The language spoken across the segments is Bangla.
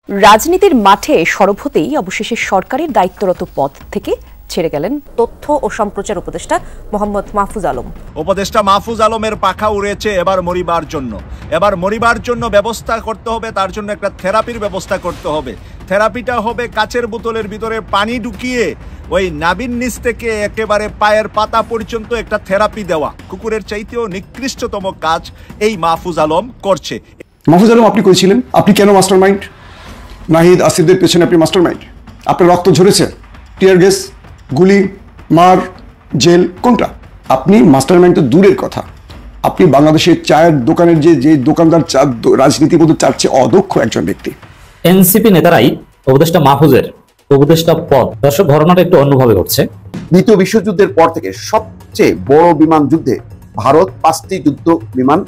রাজনীতির মাঠে সরব হতেই অবশেষে সরকারের দায়িত্বরত পদ থেকে ছেড়ে গেলেন তথ্য ও সম্প্রচার উপদেষ্টা মোহাম্মদ মাহফুজ আলম। উপদেষ্টা মাহফুজ আলমের পাখা উড়েছে এবার মরিবার জন্য ব্যবস্থা করতে হবে, তার জন্য একটা থেরাপির ব্যবস্থা করতে হবে। থেরাপিটা হবে কাচের বোতলের ভিতরে পানি ঢুকিয়ে ওই নাভির নিচ থেকে একেবারে পায়ের পাতা পর্যন্ত একটা থেরাপি দেওয়া। কুকুরের চাইতেও নিকৃষ্টতম কাজ এই মাহফুজ আলম করছে। মাহফুজ আলম আপনি করেছিলেন, আপনি কেন মাস্টারমাইন্ড? নাহিদ আসিফদের পেছনে আপনি মাস্টারমাইন্ড? আপনার রক্ত ঝরেছে, টিয়ার গ্যাস, গুলি, মার, জেল, কোনটা? আপনি মাস্টারমাইন্ড তো দূরের কথা, আপনি বাংলাদেশের চায়ের দোকানের যে দোকানদার রাজনীতির মধ্যে চাচ্ছে অদক্ষ একজন ব্যক্তি। এনসিপি নেতারাই উপদেষ্টা মাহফুজের উপদেষ্টা পদ। দর্শক, ঘটনাটা একটু অন্যভাবে ঘটছে। দ্বিতীয় বিশ্বযুদ্ধের পর থেকে সবচেয়ে বড় বিমান যুদ্ধে ভারত 5টি যুদ্ধ বিমান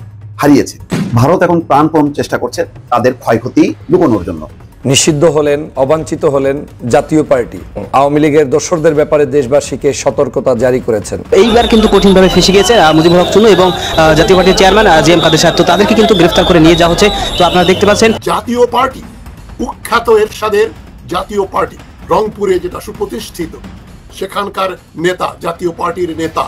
হারিয়েছে। ভারত এখন প্রাণপণ চেষ্টা করছে তাদের ক্ষয়ক্ষতি লুকানোর জন্য। নিষিদ্ধ হলেন, অবাঞ্ছিত হলেন জাতীয় পার্টি। আওয়ামী লীগের দোসরদের ব্যাপারে দেশবাসীকে সতর্কতা জারি করেছেন। এইবার কিন্তু কঠিনভাবে ফেসে গিয়েছে মুজিবুর রহমান চুন্নু এবং জাতীয় পার্টির চেয়ারম্যান জিএম কাদের সাহেব। তো তাদেরকে কিন্তু গ্রেফতার করে নিয়ে যাওয়া হচ্ছে। তো আপনারা দেখতে পাচ্ছেন জাতীয় পার্টি, কুখ্যাত এরশাদের জাতীয় পার্টি রংপুরে যেটা সুপ্রতিষ্ঠিত, সেখানকার নেতা, জাতীয় পার্টির নেতা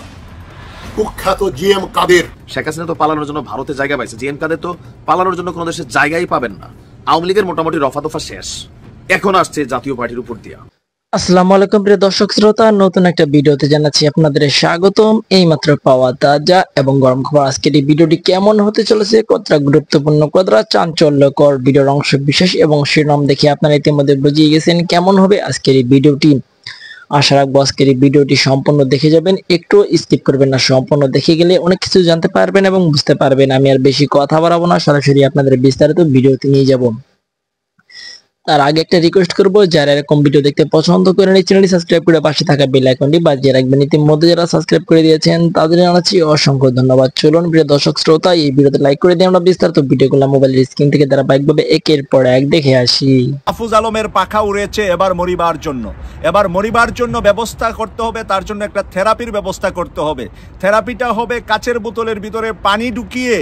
কুখ্যাত জিএম কাদের। শেখ হাসিনা তো পালানোর জন্য ভারতে জায়গা পাইছে, জিএম কাদের তো পালানোর জন্য কোনো দেশের জায়গাই পাবেন না। আওয়ামী লীগের মোটামুটি রফাদফা শেষ, এখন আসছে জাতীয় পার্টির উপর দিয়া। আসসালামু আলাইকুম প্রিয় দর্শক শ্রোতা, নতুন একটা ভিডিওতে জানাচ্ছি আপনাদের স্বাগতম। এইমাত্র পাওয়া তাজা এবং গরম খবর। আজকের এই ভিডিওটি কেমন হতে চলেছে, কতটা গুরুত্বপূর্ণ, কতটা চাঞ্চল্যকর, ভিডিওর অংশ বিশেষ এবং শিরোনাম দেখে আপনারা ইতিমধ্যে বুঝিয়ে গেছেন কেমন হবে আজকের এই ভিডিওটি। আশা রাখবো আজকের এই ভিডিওটি সম্পূর্ণ দেখে যাবেন, একটু স্কিপ করবেন না। সম্পূর্ণ দেখে গেলে অনেক কিছু জানতে পারবেন এবং বুঝতে পারবেন। আমি আর বেশি কথা বাড়াবো না, সরাসরি আপনাদের বিস্তারিত ভিডিওতে নিয়ে যাব। তার আগে একটা রিকোয়েস্ট করবো, যারা এরকম ভিডিও দেখতে পছন্দ করেন এই চ্যানেলটি সাবস্ক্রাইব করে পাশে থাকা বেল আইকনটি বাজিয়ে রাখবেন। ইতিমধ্যে যারা সাবস্ক্রাইব করে দিয়েছেন তাদের জানাচ্ছি অসংখ্য ধন্যবাদ। চলুন প্রিয় দর্শক শ্রোতা, এই ভিডিওতে লাইক করে দিয়ে আমরা বিস্তারিত ভিডিওগুলো মোবাইলের স্ক্রিন থেকে ধারাবাহিকভাবে একের পর এক দেখে আসি। মাহফুজ আলমের পাখা উড়েছে এবার মরিবার জন্য ব্যবস্থা করতে হবে, তার জন্য একটা থেরাপির ব্যবস্থা করতে হবে। থেরাপিটা হবে কাচের বোতলের ভিতরে পানি ঢুকিয়ে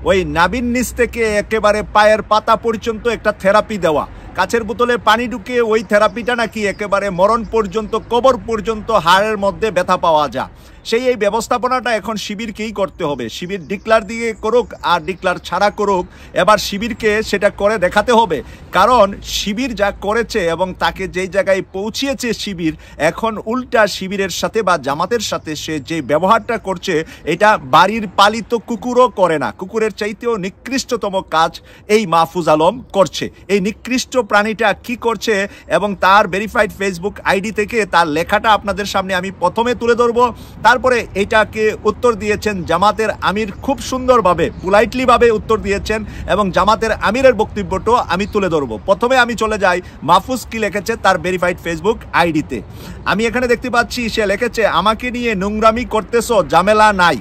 ওই নাভির নিচ থেকে একেবারে পায়ের পাতা পর্যন্ত একটা থেরাপি দেওয়া। কাচের বোতলে পানি ঢুকে ওই থেরাপিটা নাকি একেবারে মরণ পর্যন্ত, কবর পর্যন্ত হাড়ের মধ্যে ব্যথা পাওয়া যায়। এই ব্যবস্থাপনাটা এখন শিবিরকেই করতে হবে। শিবির ডিক্লার দিয়ে করুক আর ডিক্লার ছাড়া করুক, এবার শিবিরকে সেটা করে দেখাতে হবে। কারণ শিবির যা করেছে এবং তাকে যেই জায়গায় পৌঁছিয়েছে শিবির, এখন উল্টা শিবিরের সাথে বা জামাতের সাথে সে যে ব্যবহারটা করছে, এটা বাড়ির পালিত কুকুরও করে না। কুকুরের চাইতেও নিকৃষ্টতম কাজ এই মাহফুজ আলম করছে। এই নিকৃষ্ট প্রাণীটা কি করছে এবং তার ভেরিফাইড ফেসবুক আইডি থেকে তার লেখাটা আপনাদের সামনে আমি প্রথমে তুলে ধরবো। তারপরে এটাকে উত্তর দিয়েছেন জামাতের আমির, খুব সুন্দরভাবে পোলাইটলি ভাবে উত্তর দিয়েছেন এবং জামাতের আমিরের বক্তব্যটাও আমি তুলে ধরবো। প্রথমে আমি চলে যাই মাহফুজ কি লিখেছে তার ভেরিফাইড ফেসবুক আইডিতে। আমি এখানে দেখতে পাচ্ছি সে লিখেছে, আমাকে নিয়ে নোংরামি করতেছো, ঝামেলা নাই,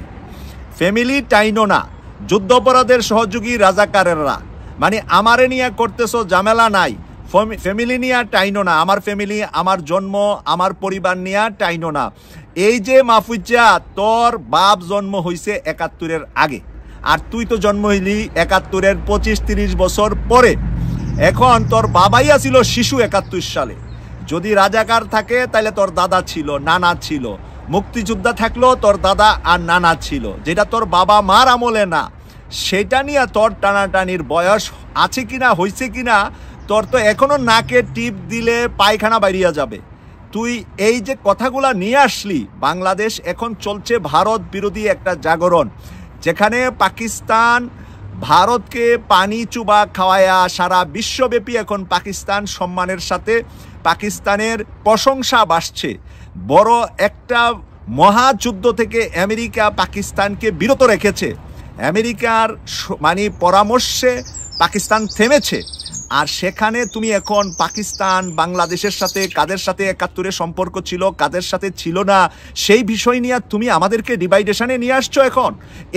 ফ্যামিলি টাইনো না, যুদ্ধাপরাধের সহযোগী রাজাকারেররা। মানে আমারে নিয়ে করতেছো ঝামেলা নাই, ফ্যামিলি নিয়ে টাইনো না, আমার ফ্যামিলি, আমার জন্ম, আমার পরিবার নিয়ে টাইনো না। এই যে মাহফুজা, তোর বাপ জন্ম হইছে 71-এর আগে, আর তুই তো জন্ম হইলি 71-এর 25-30 বছর পরে। এখন তোর বাবাই ছিল শিশু 71 সালে। যদি রাজাকার থাকে তাহলে তোর দাদা ছিল, নানা ছিল। মুক্তিযোদ্ধা থাকলেও তোর দাদা আর নানা ছিল, যেটা তোর বাবা মার আমলে না। সেটা নিয়ে তোর টানাটানির বয়স আছে কিনা, হয়েছে কিনা, তোর তো এখনো নাকে টিপ দিলে পায়খানা বাইরিয়া যাবে। তুই এই যে কথাগুলা নিয়ে আসলি, বাংলাদেশ এখন চলছে ভারত বিরোধী একটা জাগরণ, যেখানে পাকিস্তান ভারতকে পানি চুবা খাওয়ায়া সারা বিশ্বব্যাপী এখন পাকিস্তান সম্মানের সাথে পাকিস্তানের প্রশংসা বাসছে। বড় একটা মহাযুদ্ধ থেকে আমেরিকা পাকিস্তানকে বিরত রেখেছে। আমেরিকার পরামর্শে পাকিস্তান থেমেছে। আর সেখানে তুমি এখন পাকিস্তান বাংলাদেশের সাথে কাদের সাথে 71-এ সম্পর্ক ছিল, কাদের সাথে ছিল না, সেই বিষয় নিয়ে তুমি আমাদেরকে ডিভাইডেশনে নিয়ে আসছো। এখন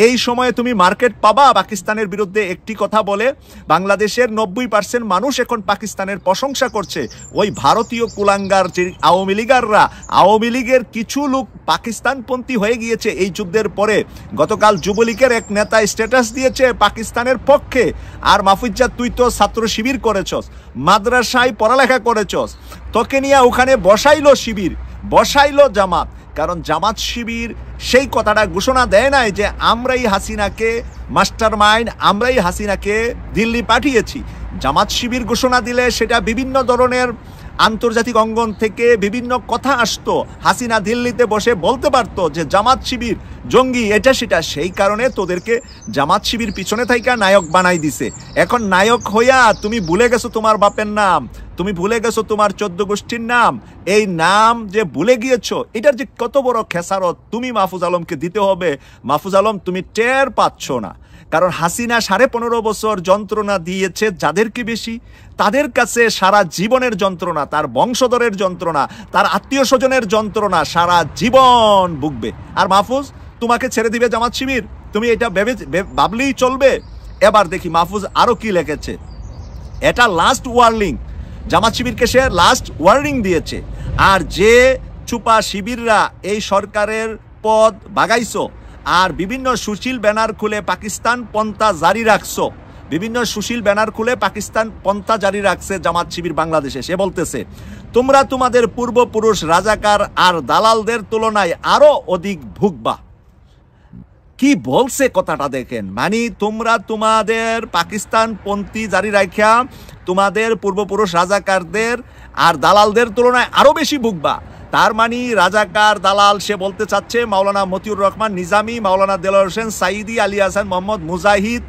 এই সময়ে তুমি মার্কেট পাবা পাকিস্তানের বিরুদ্ধে একটি কথা বলে। বাংলাদেশের 90% মানুষ এখন পাকিস্তানের প্রশংসা করছে। ওই ভারতীয় কুলাঙ্গার যে আওয়ামী লীগাররা, আওয়ামী লীগের কিছু লোক পাকিস্তানপন্থী হয়ে গিয়েছে এই যুদ্ধের পরে। গতকাল যুবলীগের এক নেতা স্ট্যাটাস দিয়েছে পাকিস্তানের পক্ষে। আর মাহফুজা, তুই তো ছাত্র শিবির করেছস, মাদ্রাসায় পড়ালেখা করেছস, তোকে নিয়ে ওখানে বসাইলো শিবির, বসাইলো জামাত। কারণ জামাত শিবির সেই কথাটা ঘোষণা দেয় নাই যে আমরাই হাসিনাকে মাস্টার মাইন্ড, আমরাই হাসিনাকে দিল্লি পাঠিয়েছি। জামাত শিবির ঘোষণা দিলে সেটা বিভিন্ন ধরনের আন্তর্জাতিক অঙ্গন থেকে বিভিন্ন কথা আসতো, হাসিনা দিল্লিতে বসে বলতে পারতো যে জামাত শিবির জঙ্গি, এটা সেটা। সেই কারণে তোদেরকে জামাত শিবির পিছনে থাইকা নায়ক বানাই দিছে। এখন নায়ক হইয়া তুমি ভুলে গেছো তোমার বাপের নাম, তুমি ভুলে গেছো তোমার 14 গোষ্ঠীর নাম। এই নাম যে ভুলে গিয়েছো, এটার যে কত বড় খেসারত তুমি মাহফুজ আলমকে দিতে হবে। মাহফুজ আলম তুমি টের পাচ্ছ না, কারণ হাসিনা 15.5 বছর যন্ত্রণা দিয়েছে যাদেরকে বেশি, তাদের কাছে সারা জীবনের যন্ত্রণা, তার বংশধরের যন্ত্রণা, তার আত্মীয় স্বজনের যন্ত্রণা সারা জীবন ভুগবে। আর মাহফুজ তোমাকে ছেড়ে দিবে জামাত শিবির, তুমি এটা ভাবলেই চলবে। এবার দেখি মাহফুজ আরো কি লিখেছে। এটা লাস্ট ওয়ার্নিং, জামাত শিবিরকে সে লাস্ট ওয়ার্নিং দিয়েছে। আর যে চুপা শিবিররা এই সরকারের পদ বাগাইছো আর বিভিন্ন সুশীল ব্যানার খুলে পাকিস্তান পন্থা জারি রাখছো, বিভিন্ন সুশীল ব্যানার খুলে পাকিস্তান পন্থা জারি রাখছে জামাত শিবির বাংলাদেশে। সে বলতেছে তোমরা তোমাদের পূর্বপুরুষ রাজাকার আর দালালদের তুলনায় আরো অধিক ভুগবা। কি বলছে কথাটা দেখেন, মানে তোমরা তোমাদের পাকিস্তান পন্থী জারি রাখা তোমাদের পূর্বপুরুষ রাজাকারদের আর দালালদের তুলনায় আরো বেশি ভুগবা। তার মানে রাজাকার দালাল সে বলতে চাচ্ছে মাওলানা মতিউর রহমান নিজামী, মাওলানা দেলোয়ার হোসেন সাইদি, আলী হাসান মোহাম্মদ মুজাহিদ,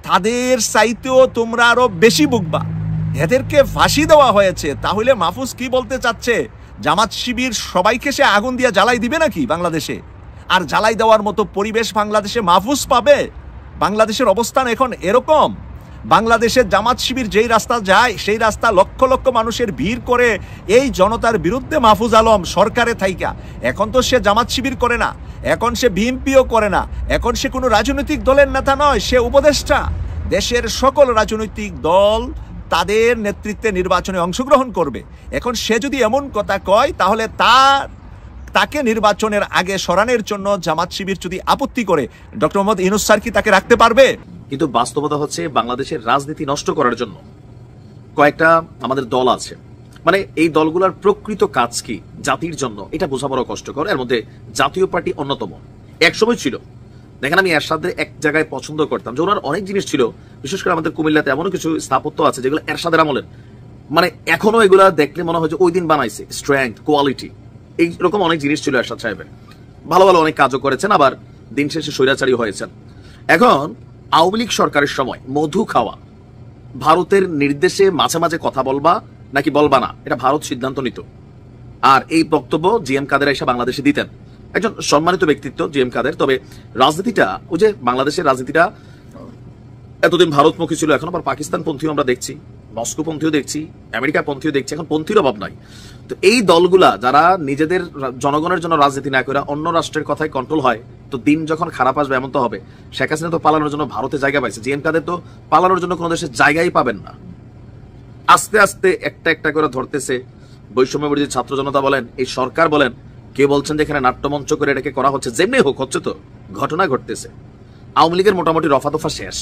তাদের চাইতেও তোমরা আরো বেশি ভুগবা। এদেরকে ফাঁসি দেওয়া হয়েছে। তাহলে মাহফুজ কি বলতে চাচ্ছে, জামাত শিবির সবাইকে সে আগুন দিয়ে জ্বালাই দিবে নাকি বাংলাদেশে? আর জ্বালাই দেওয়ার মতো পরিবেশ বাংলাদেশে মাহফুজ পাবে? বাংলাদেশের অবস্থান এখন এরকম। বাংলাদেশের জামাত শিবির যেই রাস্তা যায় সেই রাস্তা লক্ষ লক্ষ মানুষের ভিড় করে এই জনতার বিরুদ্ধে মাহফুজ আলম সরকারে থাইকা। এখন তো সে জামাত শিবির করে না, এখন সে বিএনপিও করে না, এখন সে কোনো রাজনৈতিক দলের নেতা নয়, সে উপদেষ্টা। দেশের সকল রাজনৈতিক দল তাদের নেতৃত্বে নির্বাচনে অংশগ্রহণ করবে। এখন সে যদি এমন কথা কয় তাহলে তাকে নির্বাচনের আগে সরানোর জন্য জামাত শিবির যদি আপত্তি করে, ডক্টর মোহাম্মদ ইউনূস স্যার কি তাকে রাখতে পারবে? কিন্তু বাস্তবতা হচ্ছে বাংলাদেশের রাজনীতি নষ্ট করার জন্য কয়েকটা আমাদের দল আছে। মানে এই দলগুলোর প্রকৃত কাজ কি জাতির জন্য এটা বোঝা বড় কষ্টকর। এর মধ্যে জাতীয় পার্টি অন্যতম। একসময় ছিল, দেখেন আমি এরশাদের এক জায়গায় পছন্দ করতাম যে ওনার অনেক জিনিস ছিল, বিশেষ করে আমাদের কুমিল্লাতে এমনও কিছু স্থাপত্য আছে যেগুলো এরশাদের আমলের, মানে এখনো এগুলা দেখলে মনে হয় যে ওই দিন বানাইছে। স্ট্রেংথ, কোয়ালিটি, এইরকম অনেক জিনিস ছিল এরশাদ সাহেবের। ভালো ভালো অনেক কাজও করেছেন, আবার দিন শেষে স্বৈরাচারী হয়েছেন। এখন আওয়ামী লীগ সরকারের সময় মধু খাওয়া, ভারতের নির্দেশে মাঝে মাঝে কথা বলবা নাকি বলবা না, এটা ভারত সিদ্ধান্ত নিত। আর এই বক্তব্য জিএম কাদের এসে বাংলাদেশে দিতেন। একজন সম্মানিত ব্যক্তিত্ব জিএম কাদের। তবে রাজনীতিটা, ওই যে বাংলাদেশের রাজনীতিটা এতদিন ভারতমুখী ছিল, এখন আবার পাকিস্তান পন্থীও আমরা দেখছি, মস্কো পন্থীও দেখছি, আমেরিকা পন্থীও দেখছি। এখন পন্থীর অভাব নাই। তো এই দলগুলা যারা নিজেদের জনগণের জন্য রাজনীতি না করে অন্য রাষ্ট্রের কথায় কন্ট্রোল হয়, তো দিন যখন খারাপ আসবে এমন তো হবে। শেখ হাসিনা তো পালানোর জন্য ভারতে জায়গা পাইছে, জিএম কাদের তো পালানোর জন্য কোনো দেশের জায়গাই পাবেন না। আস্তে আস্তে একটা একটা করে ধরতেছে। বৈষম্য বিরোধী ছাত্র জনতা বলেন, এই সরকার বলেন, কে বলছেন যে এখানে নাট্যমঞ্চ করে এটাকে করা হচ্ছে, যেমনি হোক হচ্ছে, তো ঘটনা ঘটতেছে। আওয়ামী লীগের মোটামুটি রফা দফা শেষ,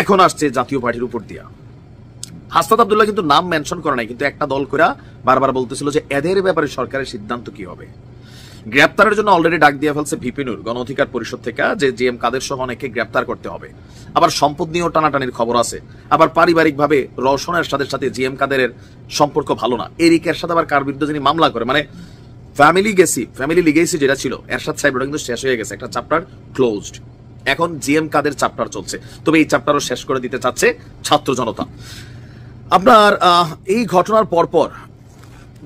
এখন আসছে জাতীয় পার্টির উপর দিয়া। হাসনাত আব্দুল্লাহ কিন্তু নাম মেনশন করে নাই, কিন্তু একটা দল করে বারবার বলতেছিল যে এদের ব্যাপারে সরকারের সিদ্ধান্ত কি হবে। গ্রেপ্তারের জন্য অলরেডি ডাক দিয়ে ফেলছে ভিপি নূর গণ অধিকার পরিষদ থেকে, যে জিএম কাদের সহ অনেকে গ্রেপ্তার করতে হবে। আবার সম্পদ নিয়েও টানাটানির খবর আছে। আবার পারিবারিক ভাবে রওশনের সাথে জিএম কাদের সম্পর্ক ভালো না। এরিকের সাথে আবার কার বিরুদ্ধে যিনি মামলা করে, মানে ফ্যামিলি লিগেসি যেটা ছিল এরশাদ সাহেব, ওটা কিন্তু শেষ হয়ে গেছে, একটা চ্যাপ্টার ক্লোজড। এখন জিএম কাদের চ্যাপ্টার চলছে, তবে এই চ্যাপ্টারও শেষ করে দিতে চাচ্ছে ছাত্র জনতা। আপনার এই ঘটনার পরপর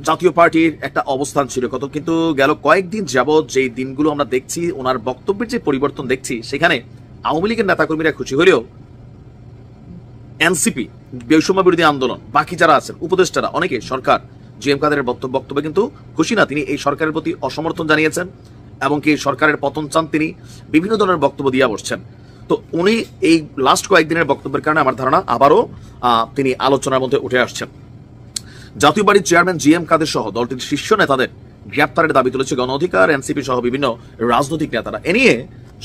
জাতীয় পার্টির একটা অবস্থান ছিল কত, কিন্তু গেল কয়েকদিন যাবৎ যে দিনগুলো আমরা দেখছি, ওনার বক্তব্যের যে পরিবর্তন দেখছি, সেখানে আওয়ামী লীগের নেতাকর্মীরা খুশি হলেও এনসিপি, বৈষম্য বিরোধী আন্দোলন, বাকি যারা আছেন উপদেষ্টারা, অনেকে সরকার জিএম কাদেরের বক্তব্যে কিন্তু খুশি না। তিনি এই সরকারের প্রতি অসমর্থন জানিয়েছেন এবং কি সরকারের পতন চান, তিনি বিভিন্ন ধরনের বক্তব্য দিয়ে বসছেন। তো উনি এই লাস্ট কয়েকদিনের বক্তব্যের কারণে আমার ধারণা আবারও তিনি আলোচনার মধ্যে উঠে আসছেন। জাতীয় পার্টির চেয়ারম্যান জিএম কাদের সহ দলটির শীর্ষ নেতাদের গ্রেপ্তারের দাবি তুলেছে গণ অধিকার, এনসিপি সহ বিভিন্ন রাজনৈতিক নেতারা। এ নিয়ে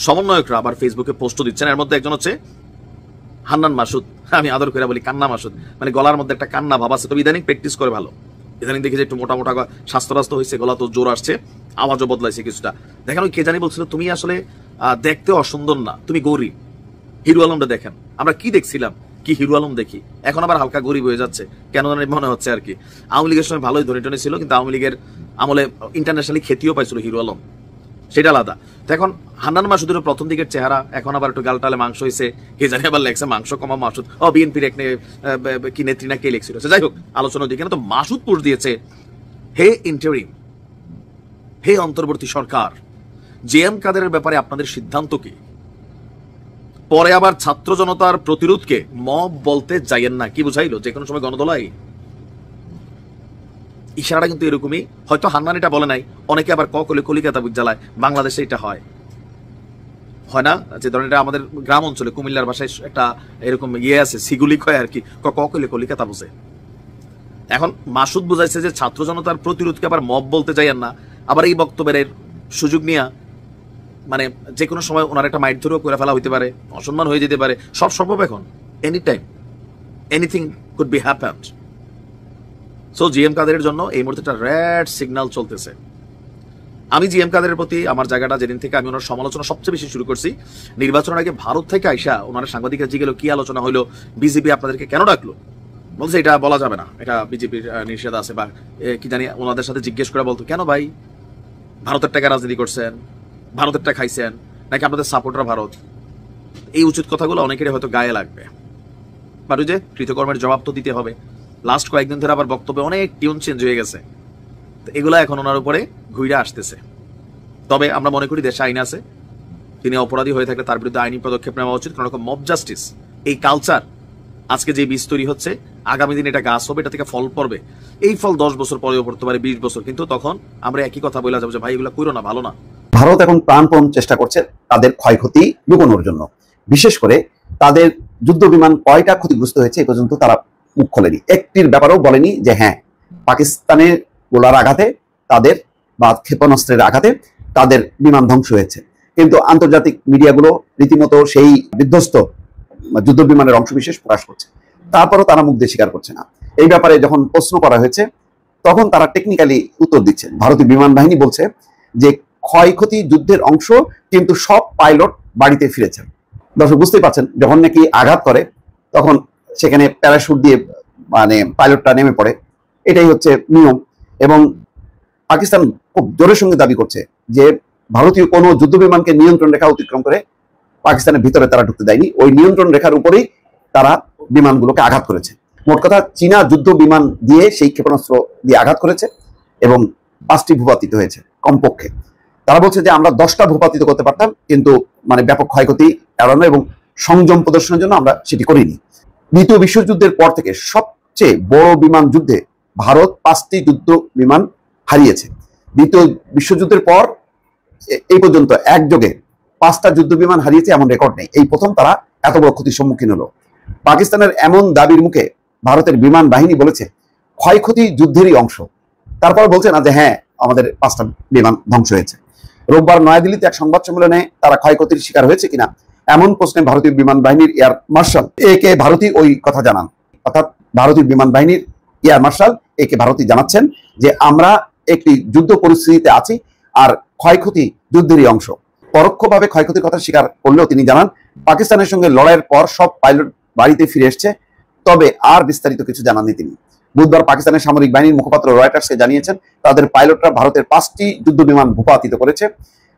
সমন্বয়করা আবার ফেসবুকে পোস্ট দিচ্ছেন। এর মধ্যে একজন হচ্ছে হান্নান মাসুদ, আমি আদর করে বলি কান্না মাসুদ, মানে গলার মধ্যে একটা কান্না ভাব আছে, তবে ইদানিং প্র্যাকটিস করে ভালো। ইদানিং দেখি যে একটু মোটা মোটা স্বাস্থ্যরাস্ত হয়েছে, গলা তো জোর আসছে, আওয়াজও বদলাইছে কিছুটা। দেখেন ওই কে জানি বলছিল তুমি আসলে দেখতে অসুন্দর না, তুমি গরিব। হিরো আলমটা দেখেন, আমরা কি দেখছিলাম, কি হিরো আলম দেখি, এখন আবার হালকা গরিব হয়ে যাচ্ছে কেন জানি মনে হচ্ছে আর কি। আওয়ামী লীগের সময় ভালোই ধনী টনি ছিল, কিন্তু আওয়ামী লীগের আমলে ইন্টারন্যাশনালি খ্যাতিও পাইছিল হিরো আলম, সেটা আলাদা। তো এখন হান্নান মাসুদের প্রথম দিকের চেহারা, এখন আবার একটু গালটালে মাংস হয়েছে, কে জানি আবার লেখছে মাংস কমা মাসুদ, বিএনপির এক কি নেত্রী না কে লিখছিল, যাই হোক আলোচনা দিকে না। তো মাসুদ পোস্ট দিয়েছে, হে ইন্টারিম, হে অন্তর্বর্তী সরকার, জেএম কাদেরের ব্যাপারে আপনাদের সিদ্ধান্ত কি? পরে আবার ছাত্র জনতার প্রতিরোধকে মব বলতে যাইয়েন না। কি বুঝাইলো? যে কোনো সময় গণদোলাই। ইশারাটা কিন্তু এরকমই, হয়তো হান্নান এটা বলে নাই, অনেকে আবার কলে কলিকাতা জ্বালায়, বাংলাদেশে এটা হয় না, যে ধরেন এটা আমাদের গ্রাম অঞ্চলে কুমিল্লার ভাষায় একটা এরকম আছে, সিগুলি কয় আর কি, কলে কলিকাতা বোঝে। এখন মাসুদ বুঝাইছে যে ছাত্র জনতার প্রতিরোধকে আবার মব বলতে যাইয়েন না, আবার এই বক্তব্যের সুযোগ নিয়ে মানে যে কোনো সময় ওনার একটা মাইট ধরেও করে ফেলা হইতে পারে, অসম্মান হয়ে যেতে পারে, সব সম্ভব এখন, any time anything could be happened. So GM কাদেরের জন্য এই মুহূর্তে একটা রেড সিগন্যাল চলতেছে। আমি জিএম কাদেরের প্রতি আমার জায়গাটা যেদিন থেকে আমি ওনার সমালোচনা সবচেয়ে বেশি শুরু করছি, নির্বাচনের আগে ভারত থেকে আইসা ওনারা সাংবাদিকরা জিজ্ঞেস কি আলোচনা হলো, বিজেপি আপনাদেরকে কেন ডাকলো, বলছে এটা বলা যাবে না, এটা বিজেপির নিষেধ আছে, বা কি জানি ওনাদের সাথে জিজ্ঞেস করে বলতো কেন ভাই ভারতের টাকা রাজনীতি করছেন, ভারতের টাকা খাইছেন নাকি আপনাদের সাপোর্টার ভারত। এই উচিত কথাগুলো অনেকেরই হয়তো গায়ে লাগবে, বাট ওই যে কৃতকর্মের জবাব তো দিতে হবে। লাস্ট কয়েকদিন ধরে আবার বক্তব্যে অনেক টিউন চেঞ্জ হয়ে গেছে, তো এগুলা এখন ওনার উপরে ঘুরে আসতেছে। তবে আমরা মনে করি দেশে আইন আছে, তিনি অপরাধী হয়ে থাকলে তার বিরুদ্ধে আইনি পদক্ষেপ নেওয়া উচিত। কোন রকম মব জাস্টিস, এই কালচার আজকে যে বীজ তৈরি হচ্ছে, আগামী দিন এটা গাছ হবে, এটা থেকে ফল পড়বে। এই ফল 10 বছর পরেও পড়তে পারে, 20 বছর, কিন্তু তখন আমরা একই কথা বলে যাবো যে ভাই এগুলো করো না, ভালো না। ভারত এখন প্রাণপণ চেষ্টা করছে তাদের ক্ষয়ক্ষতি লুকানোর জন্য। বিশেষ করে তাদের যুদ্ধ বিমান কয়টা ক্ষতিগ্রস্ত হয়েছে এ পর্যন্ত তারা মুখ খোলেনি, একটির ব্যাপারেও বলেনি যে হ্যাঁ পাকিস্তানের গোলার আঘাতে তাদের বা ক্ষেপণাস্ত্রের আঘাতে তাদের বিমান ধ্বংস হয়েছে। কিন্তু আন্তর্জাতিক মিডিয়াগুলো রীতিমতো সেই বিধ্বস্ত যুদ্ধ বিমানের অংশবিশেষ প্রকাশ করছে, তারপরও তারা মুখ দিয়ে স্বীকার করছে না। এই ব্যাপারে যখন প্রশ্ন করা হয়েছে তখন তারা টেকনিক্যালি উত্তর দিচ্ছে। ভারতীয় বিমান বাহিনী বলছে যে ক্ষয়ক্ষতি যুদ্ধের অংশ, কিন্তু সব পাইলট বাড়িতে ফিরেছেন। দর্শক বুঝতেই পারছেন, যখন নাকি আঘাত করে তখন সেখানে প্যারাশুট দিয়ে মানে পাইলটটা নেমে পড়ে, এটাই হচ্ছে নিয়ম। এবং পাকিস্তান খুব জোরের সঙ্গে দাবি করছে যে ভারতীয় কোনো যুদ্ধ বিমানকে নিয়ন্ত্রণ রেখা অতিক্রম করে পাকিস্তানের ভিতরে তারা ঢুকতে দেয়নি, ওই নিয়ন্ত্রণ রেখার উপরেই তারা বিমানগুলোকে আঘাত করেছে। মোট কথা চীনা যুদ্ধ বিমান দিয়ে সেই ক্ষেপণাস্ত্র দিয়ে আঘাত করেছে এবং 5টি ভূপাতিত হয়েছে কমপক্ষে। তারা বলছে যে আমরা 10টা ভূপাতিত করতে পারতাম, কিন্তু মানে ব্যাপক ক্ষয়ক্ষতি এড়ানো এবং সংযম প্রদর্শনের জন্য আমরা সেটি করিনি। দ্বিতীয় বিশ্বযুদ্ধের পর থেকে সবচেয়ে বড় বিমান যুদ্ধে ভারত 5টি যুদ্ধ বিমান হারিয়েছে। দ্বিতীয় বিশ্বযুদ্ধের পর এই পর্যন্ত একযোগে 5টা যুদ্ধ বিমান হারিয়েছে এমন রেকর্ড নেই, এই প্রথম তারা এত বড় ক্ষতির সম্মুখীন হলো। পাকিস্তানের এমন দাবির মুখে ভারতের বিমান বাহিনী বলেছে ক্ষয়ক্ষতি যুদ্ধেরই অংশ, তারপর বলছে না যে হ্যাঁ আমাদের 5টা বিমান ধ্বংস হয়েছে। রোববার নয়াদিল্লিতে এক সংবাদ সম্মেলনে তারা ক্ষয়ক্ষতির শিকার হয়েছে কিনা এমন প্রশ্নে ভারতীয় বিমান বাহিনীর এয়ার মার্শাল একে ভারতী ওই কথা জানান। অর্থাৎ ভারতীয় বিমান বাহিনীর এয়ার মার্শাল একে ভারতী জানাচ্ছেন যে আমরা একটি যুদ্ধ পরিস্থিতিতে আছি আর ক্ষয়ক্ষতি যুদ্ধেরই অংশ। পরোক্ষভাবে ক্ষয়ক্ষতির কথা স্বীকার করলেও তিনি জানান পাকিস্তানের সঙ্গে লড়াইয়ের পর সব পাইলট বাড়িতে ফিরে এসছে, তবে আর বিস্তারিত কিছু জানাননি তিনি। বুধবার পাকিস্তানের সামরিক বাহিনীর মুখপাত্র রয়টার্সকে জানিয়েছেন তাদের পাইলটরা ভারতের 5টি যুদ্ধ বিমান ভূপাতিত করেছে।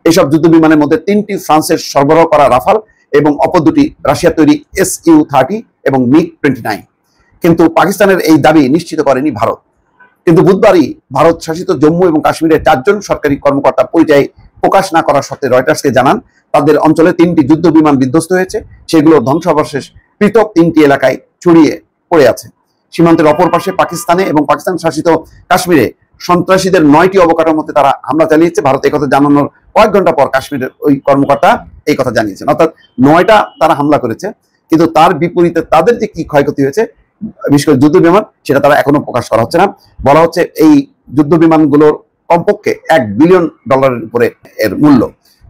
এসব যুদ্ধ বিমানের মধ্যে 3টি ফ্রান্সের সরবরাহ করা রাফাল এবং অপর 2টি রাশিয়ার তৈরি SU-30 এবং MiG-29। কিন্তু পাকিস্তানের এই দাবি নিশ্চিত করেনি ভারত। কিন্তু বুধবারই ভারত শাসিত জম্মু এবং কাশ্মীরের 4 জন সরকারি কর্মকর্তা পরিচয় প্রকাশ না করার সত্ত্বে রয়টার্সকে জানান তাদের অঞ্চলে 3টি যুদ্ধ বিমান বিধ্বস্ত হয়েছে, সেগুলো ধ্বংসাবশেষ পৃথক 3টি এলাকায় ছড়িয়ে পড়ে আছে। সীমান্তের অপর পাশে পাকিস্তানে এবং পাকিস্তান শাসিত কাশ্মীরে সন্ত্রাসীদের 9টি অবকাঠামোতে তারা হামলা চালিয়েছে। ভারত এই কথা জানানোর কয়েক ঘন্টা পর কাশ্মীরের ওই কর্মকর্তা এই কথা জানিয়েছেন, অর্থাৎ 9টা তারা হামলা করেছে, কিন্তু তার বিপরীতে তাদের যে কি ক্ষয়ক্ষতি হয়েছে বিশেষ করে যুদ্ধ বিমান সেটা তারা এখনো প্রকাশ করা হচ্ছে না। বলা হচ্ছে এই যুদ্ধ বিমানগুলোর কমপক্ষে $1 বিলিয়ন উপরে এর মূল্য।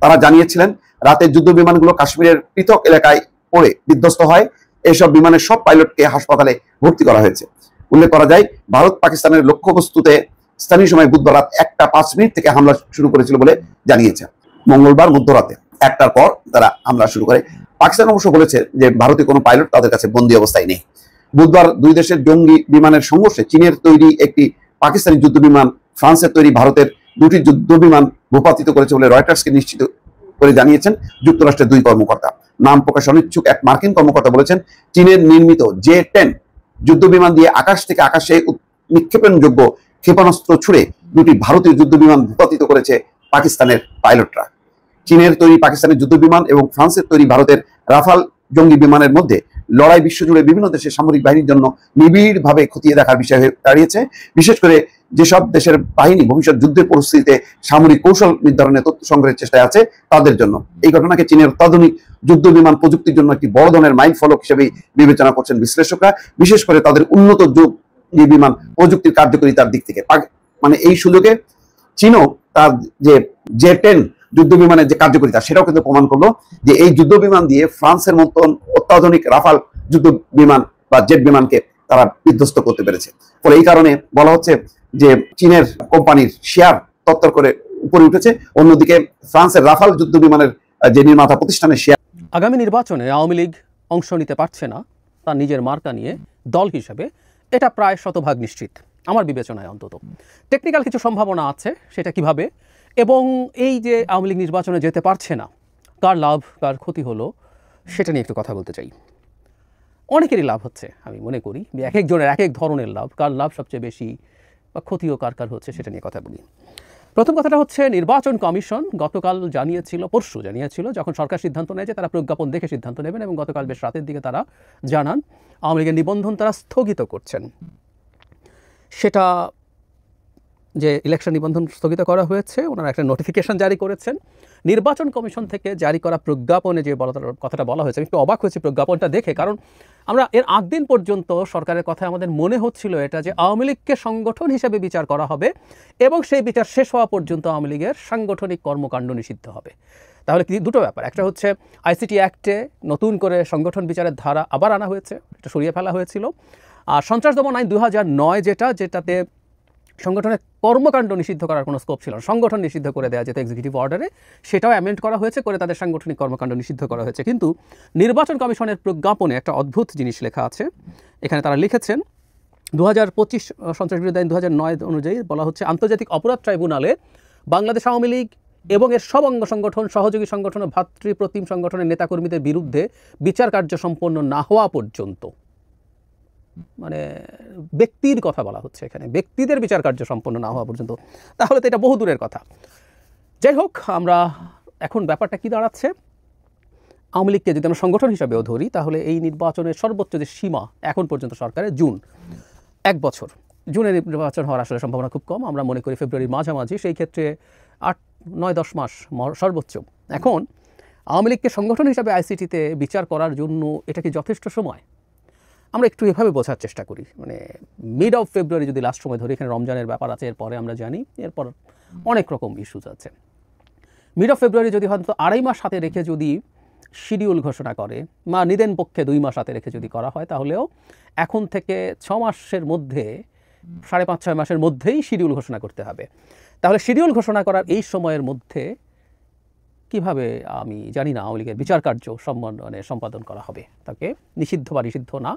তারা জানিয়েছিলেন রাতের যুদ্ধ বিমানগুলো কাশ্মীরের পৃথক এলাকায় পড়ে বিধ্বস্ত হয়, এইসব বিমানের সব পাইলটকে হাসপাতালে ভর্তি করা হয়েছে। উল্লেখ করা যায়, ভারত পাকিস্তানের লক্ষ্যবস্তুতে স্থানীয় সময় বুধবার রাত 1:05 থেকে হামলা শুরু করেছিল বলে জানিয়েছে। মঙ্গলবার মধ্যরাতে 1টার পর তারা হামলা শুরু করে। পাকিস্তান অবশ্য বলেছে যে ভারতীয় কোনো পাইলট তাদের কাছে বন্দী অবস্থায় নেই। বুধবার দুই দেশের জঙ্গি বিমানের সংঘর্ষে চীনের তৈরি একটি পাকিস্তানি যুদ্ধ বিমান ফ্রান্সের তৈরি ভারতের 2টি যুদ্ধ বিমান ভূপাতিত করেছে বলে রয়টার্সকে নিশ্চিত করে জানিয়েছেন যুক্তরাষ্ট্রের 2 কর্মকর্তা। নাম প্রকাশ অনিচ্ছুক এক মার্কিন কর্মকর্তা বলেছেন, চীনের নির্মিত J-10 যুদ্ধ বিমান দিয়ে আকাশ থেকে আকাশে নিক্ষেপণযোগ্য ক্ষেপণাস্ত্র ছুড়ে 2টি ভারতীয় যুদ্ধ বিমান ভূপাতিত করেছে পাকিস্তানের পাইলটরা। চীনের তৈরি পাকিস্তানের যুদ্ধ বিমান এবং ফ্রান্সের তৈরি ভারতের রাফাল জঙ্গি বিমানের মধ্যে লড়াই বিশ্বজুড়ে বিভিন্ন দেশের সামরিক বাহিনীর জন্য নিবিড়ভাবে খতিয়ে দেখার বিষয় হয়ে দাঁড়িয়েছে। বিশেষ করে যেসব দেশের বাহিনী ভবিষ্যৎ যুদ্ধের পরিস্থিতিতে সামরিক কৌশল নির্ধারণে তথ্য সংগ্রহের চেষ্টায় আছে তাদের জন্য। এই ঘটনাকে চীনের অত্যাধুনিক যুদ্ধ বিমান প্রযুক্তির জন্য একটি বড় ধরনের মাইল ফলক হিসেবে বিবেচনা করছেন বিশ্লেষকরা, বিশেষ করে তাদের উন্নত যুদ্ধ বিমান প্রযুক্তির কার্যকারিতার দিক থেকে। মানে এই সুযোগে চীনও তার যে J-10 যুদ্ধ বিমানের যে কার্যকারিতা সেটাও কিন্তু প্রমাণ করলো যে এই যুদ্ধ বিমান দিয়ে ফ্রান্সের মতন অত্যাধুনিক রাফাল যুদ্ধ বিমান বা জেট বিমানকে তারা বিধ্বস্ত করতে পেরেছে। ফলে এই কারণে বলা হচ্ছে যে চীনের কোম্পানির শেয়ার তত্তর করে উপরে উঠেছে। অন্যদিকে ফ্রান্সের রাফাল যুদ্ধ বিমানের যে নির্মাতা প্রতিষ্ঠানের শেয়ার। আগামী নির্বাচনে আওয়ামী লীগ অংশ নিতে পারছে না তার নিজের মার্কা নিয়ে দল হিসেবে, এটা প্রায় শতভাগ নিশ্চিত আমার বিবেচনায় অন্তত। টেকনিক্যাল কিছু সম্ভাবনা আছে, সেটা কিভাবে, এবং এই যে আওয়ামী লীগ নির্বাচনে যেতে পারছে না, কার লাভ কার ক্ষতি হলো সেটা নিয়ে একটু কথা বলতে চাই। অনেকেরই লাভ হচ্ছে, আমি মনে করি এক একজনের এক এক ধরনের লাভ, কার লাভ সবচেয়ে বেশি বা ক্ষতিও কার কার হচ্ছে সেটা নিয়ে কথা বলি। প্রথম কথাটা হচ্ছে, নির্বাচন কমিশন গতকাল পরশু জানিয়েছিল যখন সরকার সিদ্ধান্ত নেয় যে তারা প্রজ্ঞাপন দেখে সিদ্ধান্ত নেবেন, এবং গতকাল বেশ রাতের দিকে তারা জানান আওয়ামী লীগের নিবন্ধন তারা স্থগিত করছেন। সেটা যে ইলেকশন নিবন্ধন স্থগিত করা হয়েছে, ওনারা একটা নোটিফিকেশন জারি করেছেন। নির্বাচন কমিশন থেকে জারি করা প্রজ্ঞাপনে যে কথাটা বলা হয়েছে, আমি একটু অবাক হয়েছি প্রজ্ঞাপনটা দেখে, কারণ আমরা এর আগদিন পর্যন্ত সরকারের কথায় আমাদের মনে হচ্ছিল এটা যে আওয়ামী লীগকে সংগঠন হিসেবে বিচার করা হবে এবং সেই বিচার শেষ হওয়া পর্যন্ত আওয়ামী লীগের সাংগঠনিক কর্মকাণ্ড নিষিদ্ধ হবে। তাহলে কি দুটো ব্যাপার, একটা হচ্ছে আইসিটি অ্যাক্টে নতুন করে সংগঠন বিচারের ধারা আবার আনা হয়েছে, এটা সরিয়ে ফেলা হয়েছিল। আর সন্ত্রাস দমন আইন 2009 যেটাতে সংগঠনের কর্মকাণ্ড নিষিদ্ধ করার কোনো স্কোপ ছিল না, সংগঠন নিষিদ্ধ করে দেওয়া যেত এক্সিকিউটিভ অর্ডারে, সেটাও অ্যামেন্ড করা হয়েছে, করে তাদের সাংগঠনিক কর্মকাণ্ড নিষিদ্ধ করা হয়েছে। কিন্তু নির্বাচন কমিশনের প্রজ্ঞাপনে একটা অদ্ভুত জিনিস লেখা আছে। এখানে তারা লিখেছেন 2025 সন্ত্রাস বিরোধী আইন 2009 অনুযায়ী বলা হচ্ছে, আন্তর্জাতিক অপরাধ ট্রাইব্যুনালে বাংলাদেশ আওয়ামী লীগ এবং এর সব অঙ্গ সংগঠন, সহযোগী সংগঠন ও ভাতৃপ্রতিম সংগঠনের নেতাকর্মীদের বিরুদ্ধে বিচার কার্য সম্পন্ন না হওয়া পর্যন্ত, মানে ব্যক্তির কথা বলা হচ্ছে এখানে, ব্যক্তিদের বিচার কার্য সম্পন্ন না হওয়া পর্যন্ত, তাহলে তো এটা বহু দূরের কথা। যাই হোক, আমরা এখন ব্যাপারটা কি দাঁড়াচ্ছে, আওয়ামী লীগকে যদি আমরা সংগঠন হিসাবেও ধরি, তাহলে এই নির্বাচনের সর্বোচ্চ যে সীমা এখন পর্যন্ত সরকারের জুন, 1 বছর, জুনে নির্বাচন হওয়ার আসলে সম্ভাবনা খুব কম। আমরা মনে করি ফেব্রুয়ারির মাঝামাঝি, সেই ক্ষেত্রে 8-9-10 মাস সর্বোচ্চ। এখন আওয়ামী লীগকে সংগঠন হিসাবে আইসিটিতে বিচার করার জন্য এটা কি যথেষ্ট সময়? আমরা একটু এভাবে বোঝার চেষ্টা করি, মানে মিড অফ ফেব্রুয়ারি যদি লাস্ট সময় ধরি, এখানে রমজানের ব্যাপার আছে, এরপরে আমরা জানি এরপর অনেক রকম ইস্যুজ আছে। মিড অফ ফেব্রুয়ারি যদি হয়তো 2.5 মাস হাতে রেখে যদি শিডিউল ঘোষণা করে, বা নিদেন পক্ষে 2 মাস হাতে রেখে যদি করা হয়, তাহলেও এখন থেকে 6 মাসের মধ্যে, 5.5-6 মাসের মধ্যেই শিডিউল ঘোষণা করতে হবে। তাহলে শিডিউল ঘোষণা করার এই সময়ের মধ্যে কিভাবে, আমি জানি না, আওয়ামী লীগের বিচার কার্য সম্পাদন করা হবে, তাকে নিষিদ্ধ বা নিষিদ্ধ না